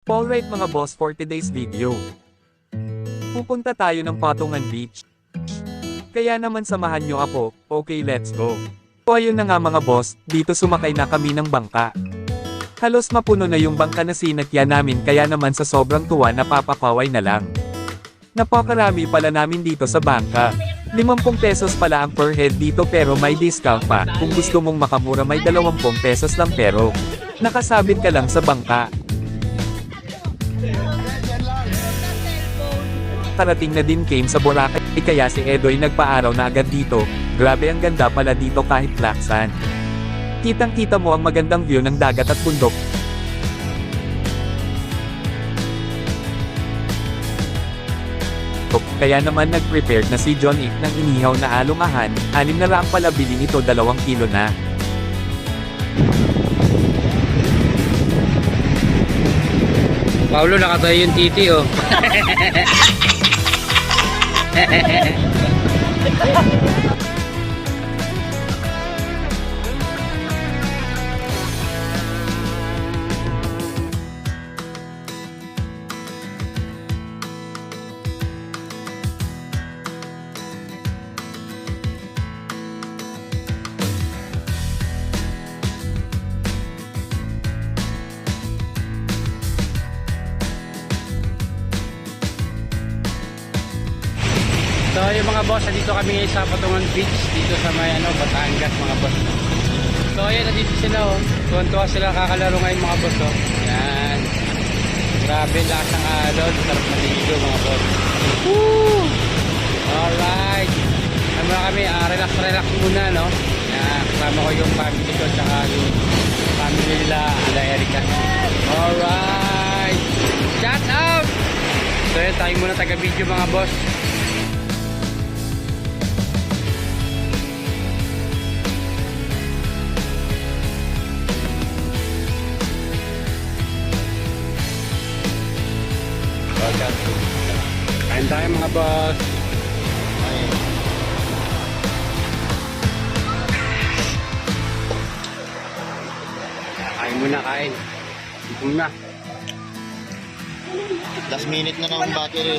Alright mga boss, for today's video, pupunta tayo ng Patungan Beach. Kaya naman samahan nyo ako, okay let's go. So ayun na nga mga boss, dito sumakay na kami ng bangka. Halos mapuno na yung bangka na sinakya namin kaya naman sa sobrang tuwa napapakaway na lang. Napakarami pala namin dito sa bangka. 50 pesos pala ang per head dito pero may discount pa. Kung gusto mong makamura may 20 pesos lang pero nakasabit ka lang sa bangka. Karating na din came sa Boracay kaya si Edoy nagpaaraw na agad dito. Grabe ang ganda pala dito kahit laksan. Kitang kita mo ang magandang view ng dagat at bundok. Kaya naman nag-prepared na si John Ick ng inihaw na alumahan, 6 na lang pala bilhin ito 2 kilo na. Paulo, nakatayo yung titi oh. So yung mga boss, dito kami sa Patungan Beach, dito sa may Batangas mga boss. So ayun, nandito sila oh. Tuwan-tuwa sila kakalaro ngayon mga boss oh. Yan. Grabe, lakas ng alon, sarap maligo mga boss. Woo! Alright. Ano kami, relax muna no. Yan, kasama ko yung family ko, tsaka yung family nila, Ala Erica. Alright. Shout out! So yun, tayo muna taga-video mga boss. Kain tayo mga boss. Kain muna, kain. Ito muna. Last minute na ng battery.